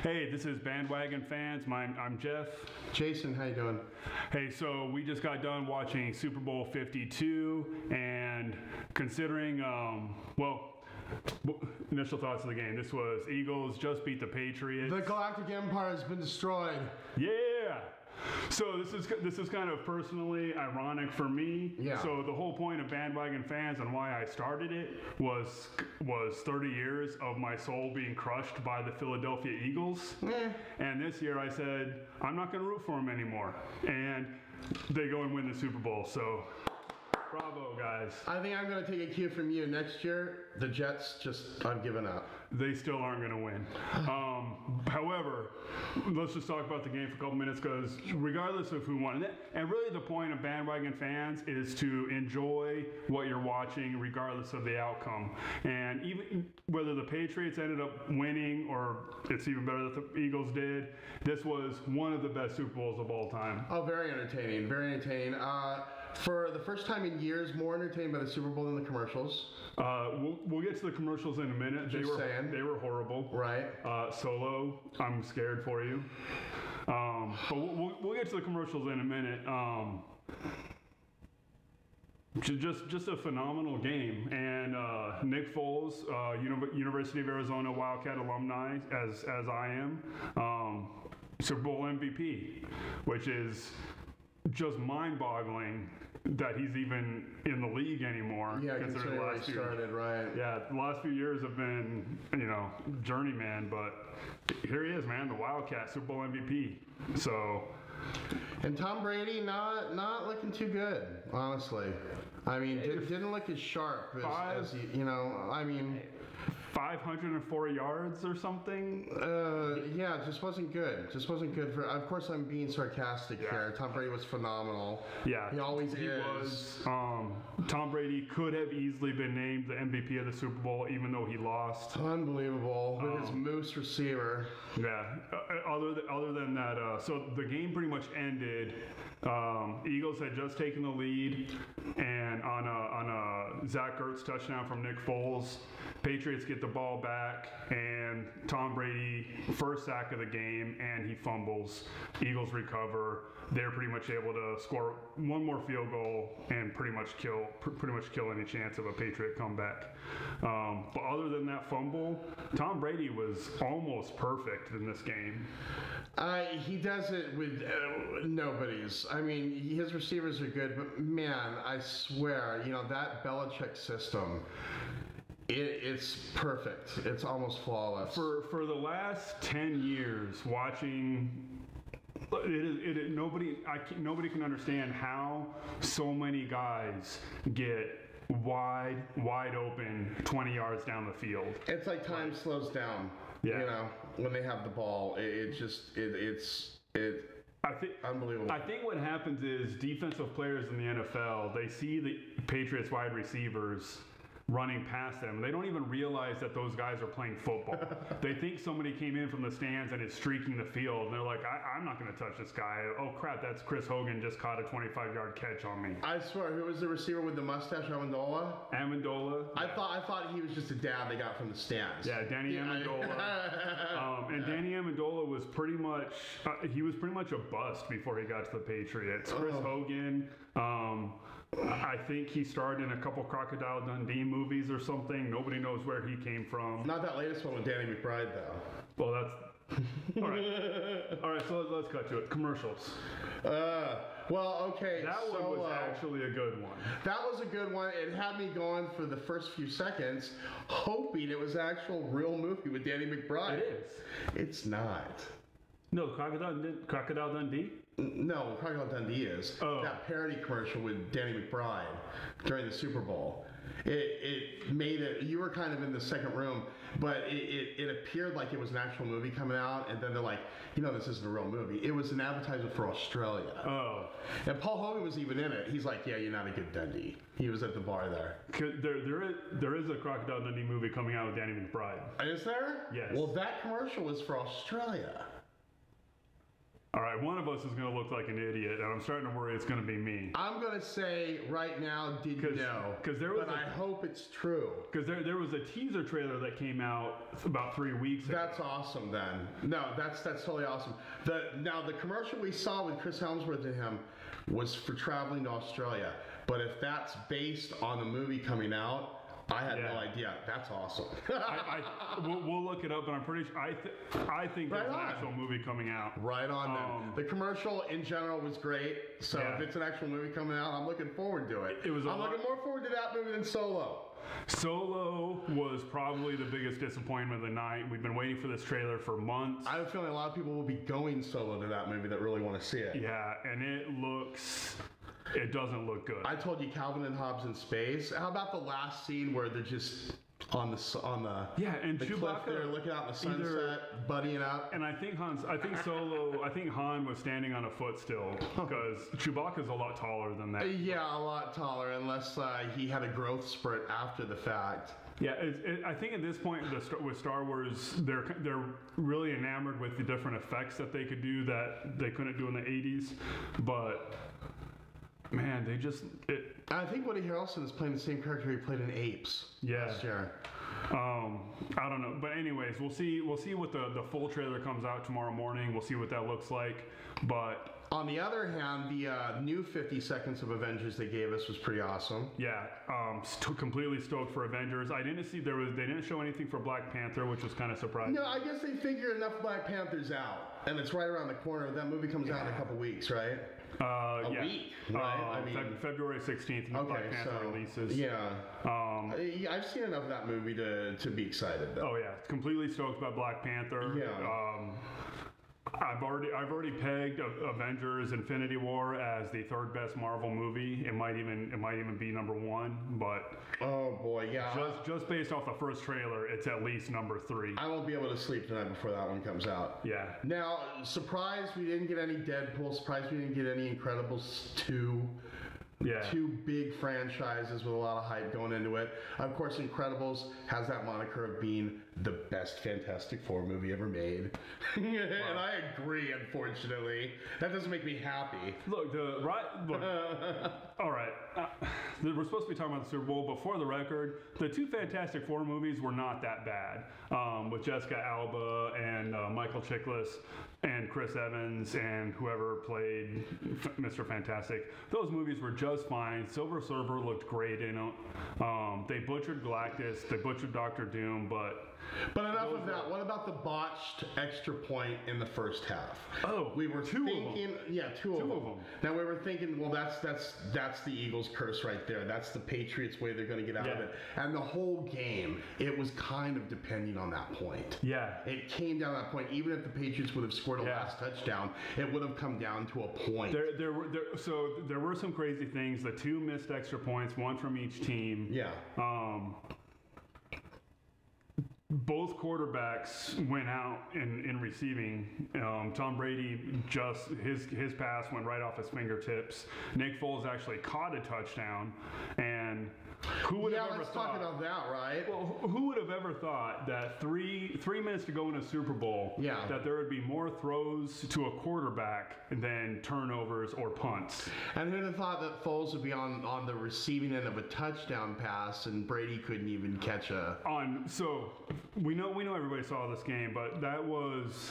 Hey, this is Bandwagon Fans. I'm Jeff. Jason, how you doing? Hey, so we just got done watching Super Bowl 52, and considering, initial thoughts of the game. This was Eagles just beat the Patriots. The Galactic Empire has been destroyed. Yeah. So this is kind of personally ironic for me. Yeah. So the whole point of Bandwagon Fans and why I started it was 30 years of my soul being crushed by the Philadelphia Eagles. And this year I said I'm not going to root for them anymore, and they go and win the Super Bowl. So bravo, guys. I think I'm going to take a cue from you. Next year, the Jets I've given up. They still aren't going to win. However, let's just talk about the game for a couple minutes, because regardless of who won, and really the point of Bandwagon Fans is to enjoy what you're watching regardless of the outcome. And even whether the Patriots ended up winning or it's even better that the Eagles did, this was one of the best Super Bowls of all time. Oh, very entertaining. Very entertaining. For the first time in years, more entertained by the Super Bowl than the commercials. We'll get to the commercials in a minute. They were horrible. Right. Solo, I'm scared for you. But we'll get to the commercials in a minute. Just a phenomenal game, and Nick Foles, University of Arizona Wildcat alumni, as I am, Super Bowl MVP, which is just mind-boggling that he's even in the league anymore. Yeah, considering where he started, right? Yeah, the last few years have been, journeyman, but here he is, man, the Wildcat Super Bowl MVP. So, and Tom Brady not looking too good, honestly. I mean, didn't look as sharp as he, 504 yards or something. Yeah, it just wasn't good. Just wasn't good for. Of course, I'm being sarcastic here. Tom Brady was phenomenal. Yeah, he always was. Tom Brady could have easily been named the MVP of the Super Bowl, even though he lost. Unbelievable with his moose receiver. Yeah. Other than that, so the game pretty much ended. Eagles had just taken the lead, and on a Zach Ertz touchdown from Nick Foles, Patriots get the ball back, and Tom Brady, first sack of the game, and he fumbles. Eagles recover. They're pretty much able to score one more field goal and pretty much kill any chance of a Patriot comeback. But other than that fumble, Tom Brady was almost perfect in this game. He does it with nobodies. I mean, his receivers are good, but man, I swear, that Belichick system, it's perfect. It's almost flawless. For the last 10 years, watching, nobody can understand how so many guys get wide open 20 yards down the field. It's like time slows down. Yeah. When they have the ball, it's unbelievable. I think what happens is defensive players in the NFL, they see the Patriots wide receivers running past them. They don't even realize that those guys are playing football. They think somebody came in from the stands and is streaking the field, and they're like, I'm not going to touch this guy. Oh crap, that's Chris Hogan just caught a 25-yard catch on me. I swear, who was the receiver with the mustache? Amendola. Yeah. I thought he was just a dad they got from the stands. Yeah, Danny Amendola. And Danny Amendola was pretty much a bust before he got to the Patriots. Chris Hogan, I think he starred in a couple Crocodile Dundee movies or something. Nobody knows where he came from. Not that latest one with Danny McBride, though. Well, that's all right. All right, so let's cut to it. Commercials. Okay. That one was actually a good one. That was a good one. It had me going for the first few seconds, hoping it was actual real movie with Danny McBride. It is. It's not. No, Crocodile Dundee? No, Crocodile Dundee is. That parody commercial with Danny McBride during the Super Bowl. It made it, you were kind of in the second room, but it appeared like it was an actual movie coming out, and then they're like, this isn't a real movie. It was an advertisement for Australia. Oh. And Paul Hogan was even in it. He's like, yeah, you're not a good Dundee. He was at the bar there. There is a Crocodile Dundee movie coming out with Danny McBride. Is there? Yes. Well, that commercial was for Australia. All right, one of us is going to look like an idiot, and I'm starting to worry it's going to be me. I'm going to say right now, didn't know. But I hope it's true. Because there was a teaser trailer that came out about 3 weeks ago. That's awesome then. No, that's totally awesome. Now, the commercial we saw with Chris Hemsworth and him was for traveling to Australia. But if that's based on the movie coming out, I had no idea. That's awesome. We'll look it up, but I'm pretty sure. I think there's an actual movie coming out. Right on then. The commercial in general was great. So if it's an actual movie coming out, I'm looking forward to it. I'm looking more forward to that movie than Solo. Solo was probably the biggest disappointment of the night. We've been waiting for this trailer for months. I have a feeling a lot of people will be going solo to that movie that really want to see it. Yeah, and it doesn't look good. I told you Calvin and Hobbes in space. How about the last scene where they're just on the and the cliff there, looking out in the sunset, buddying up? And I think Han was standing on a foot still because Chewbacca's a lot taller than that. Yeah, a lot taller, unless he had a growth spurt after the fact. Yeah, I think at this point with Star Wars, they're really enamored with the different effects that they could do that they couldn't do in the 80s, but. Man, I think Woody Harrelson is playing the same character he played in Apes last year. I don't know, but anyways, we'll see what the full trailer comes out tomorrow morning. We'll see what that looks like. But on the other hand, the new 50 seconds of Avengers they gave us was pretty awesome. Yeah, completely stoked for Avengers. They didn't show anything for Black Panther, which was kind of surprising. No, I guess they figure enough Black Panthers out, and it's right around the corner. That movie comes out in a couple weeks, right? A week, right? February 16th, Black Panther releases. Yeah. I've seen enough of that movie to be excited, though. Oh, yeah. Completely stoked about Black Panther. Yeah. I've already pegged Avengers Infinity War as the third best Marvel movie. It might even be number one, but oh boy, yeah. Just based off the first trailer, it's at least number 3. I won't be able to sleep tonight before that one comes out. Yeah. Now, surprised we didn't get any Deadpool. Surprised we didn't get any Incredibles 2. Yeah. 2 big franchises with a lot of hype going into it. Of course, Incredibles has that moniker of being the best Fantastic Four movie ever made. And I agree, unfortunately. That doesn't make me happy. Look, all right. We're supposed to be talking about the Super Bowl, but for the record, the 2 Fantastic Four movies were not that bad. With Jessica Alba and Michael Chiklis and Chris Evans and whoever played Mr. Fantastic. Those movies were just fine. Silver Surfer looked great in them. They butchered Galactus. They butchered Doctor Doom, but enough of that. What about the botched extra point in the first half? Oh, we were thinking, two of them. Now we were thinking, well, that's the Eagles' curse right there. That's the Patriots' way they're going to get out of it. And the whole game, it was kind of depending on that point. Yeah, it came down to that point. Even if the Patriots would have scored a last touchdown, it would have come down to a point. There were some crazy things. The 2 missed extra points, 1 from each team. Yeah. Both quarterbacks went out in receiving. Tom Brady his pass went right off his fingertips. Nick Foles actually caught a touchdown, and who would have ever let's thought? Talk about that, right? Well, who would have ever thought that three minutes to go in a Super Bowl, that there would be more throws to a quarterback than turnovers or punts? And who'd have thought that Foles would be on the receiving end of a touchdown pass and Brady couldn't even catch a So we know everybody saw this game, but that was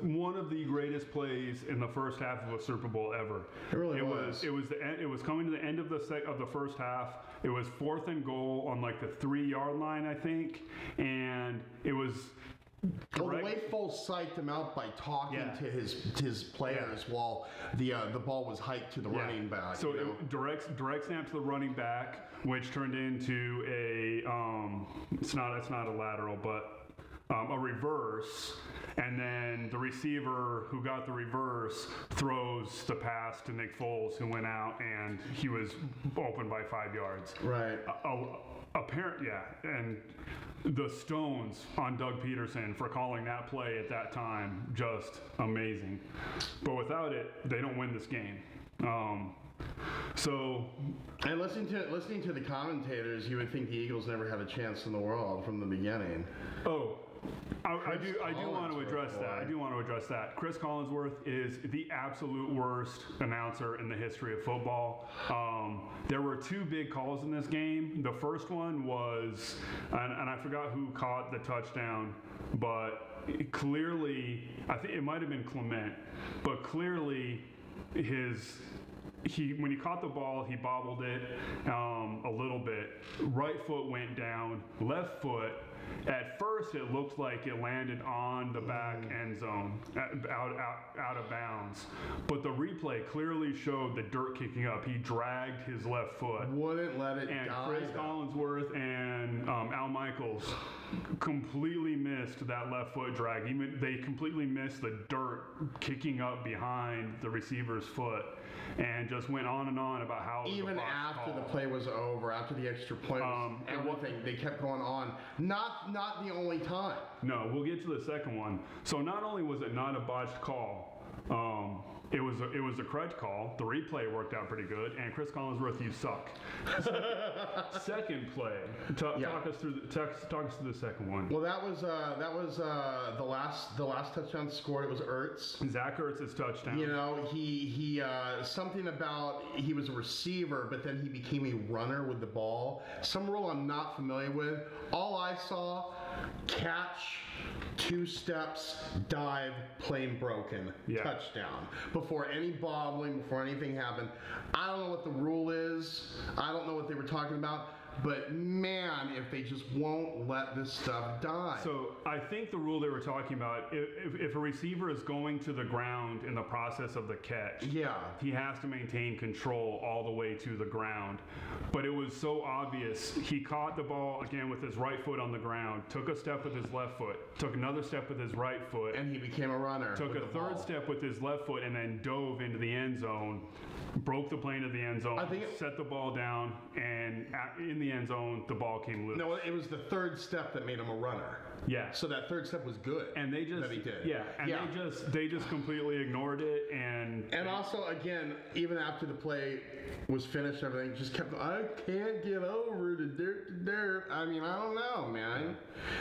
one of the greatest plays in the first half of a Super Bowl ever. It really was. It was coming to the end of the first half. It was 4th and goal on like the 3-yard line, I think, and it was. Well, the way Foles psyched him out by talking to his players while the ball was hiked to the running back. So direct snap to the running back, which turned into a it's not a lateral, but a reverse, and then the receiver who got the reverse throws the pass to Nick Foles, who went out and he was open by 5 yards. Right. And the stones on Doug Peterson for calling that play at that time, just amazing. But without it, they don't win this game. And listening to the commentators, you would think the Eagles never had a chance in the world from the beginning. Oh, I do want to address that. I do want to address that. Chris Collinsworth is the absolute worst announcer in the history of football. There were two big calls in this game. The first one was, and I forgot who caught the touchdown, but clearly, I think it might have been Clement, but clearly when he caught the ball, he bobbled it a little bit. Right foot went down, left foot. At first, it looked like it landed on the back end zone, out of bounds. But the replay clearly showed the dirt kicking up. He dragged his left foot. Wouldn't let it and die. Chris Collinsworth and Al Michaels completely missed that left foot drag. They completely missed the dirt kicking up behind the receiver's foot, and just went on and on about how even after the play was over, after the extra point, everything they kept going on. Not the only time. No, we'll get to the second one. So not only was it not a botched call, it was a correct call. The replay worked out pretty good, and Chris Collinsworth, you suck. Second play. Talk us through the second one. Well, that was the last touchdown scored. It was Ertz. Zach Ertz's touchdown. You know, he something about he was a receiver, but then he became a runner with the ball. Some rule I'm not familiar with. All I saw, catch, 2 steps, dive, plane broken, touchdown. Before any bobbling, before anything happened. I don't know what the rule is. I don't know what they were talking about. But man, if they just won't let this stuff die. So I think the rule they were talking about, if a receiver is going to the ground in the process of the catch, he has to maintain control all the way to the ground. But it was so obvious. He caught the ball again with his right foot on the ground, took a step with his left foot, took another step with his right foot, and he became a runner. Took a third step with his left foot and then dove into the end zone. Broke the plane of the end zone, set the ball down, and in the end zone, the ball came loose. No, it was the third step that made him a runner. Yeah. So that third step was good. And they just that he did. Yeah. And they just completely ignored it and also again, even after the play was finished, everything just kept. I can't get over the dirt. I mean, I don't know, man.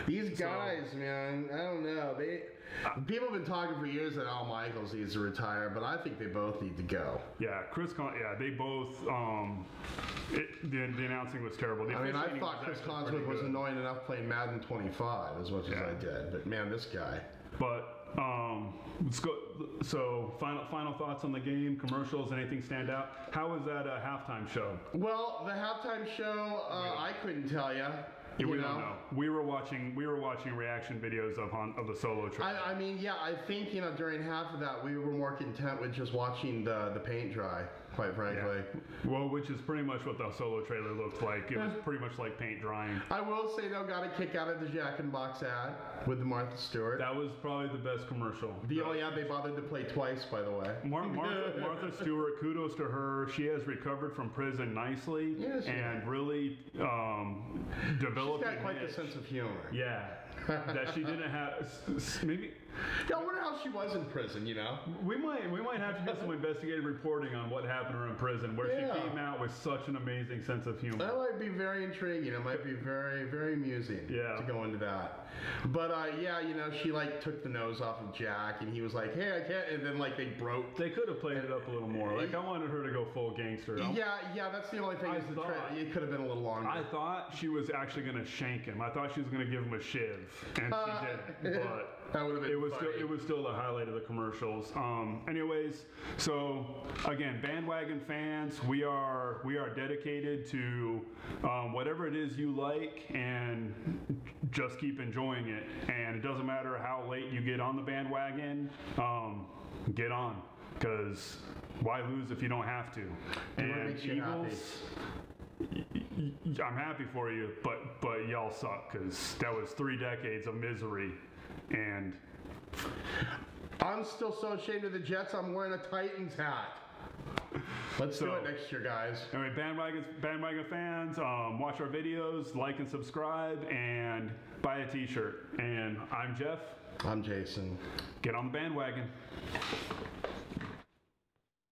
These guys, man, I don't know. People have been talking for years that Al Michaels needs to retire, but I think they both need to go. Yeah, they both. The announcing was terrible. I thought Chris Collinsworth was annoying enough playing Madden 25 as much as I did, but man, this guy. But let's go. So final thoughts on the game. Commercials. Anything stand out? How was that halftime show? Well, the halftime show, I couldn't tell you. Yeah, we don't know. We were watching reaction videos of the solo trailer. I mean, I think during half of that we were more content with just watching the paint dry, quite frankly. Yeah. Well, which is pretty much what the solo trailer looked like. It was pretty much like paint drying. I will say though, got a kick out of the Jack in the Box ad with the Martha Stewart. That was probably the best commercial. They bothered to play twice, by the way. Martha Stewart, kudos to her. She has recovered from prison nicely and really developed. She's got quite the sense of humor. Yeah. That she didn't have. Maybe. Yeah, I wonder how she was in prison. We might have to get some investigative reporting on what happened to her in prison, where she came out with such an amazing sense of humor. That might be very intriguing. It might be very, very amusing. To go into that. But she took the nose off of Jack, and he was like, "Hey, I can't." And then they broke. They could have played it up a little more. I wanted her to go full gangster. Yeah. That's the only thing. It could have been a little longer. I thought she was actually going to shank him. I thought she was going to give him a shiv, and she didn't. But that would have been. It was still the highlight of the commercials. Anyways, so again, Bandwagon Fans, we are dedicated to whatever it is you like, and just keep enjoying it. And it doesn't matter how late you get on the bandwagon, get on, because why lose if you don't have to? And Eagles, I'm happy for you, but y'all suck, because that was 3 decades of misery. And I'm still so ashamed of the Jets, I'm wearing a Titans hat. Let's do it next year, guys. Anyway, Bandwagon Fans, watch our videos, like and subscribe, and buy a t-shirt. And I'm Jeff. I'm Jason. Get on the bandwagon.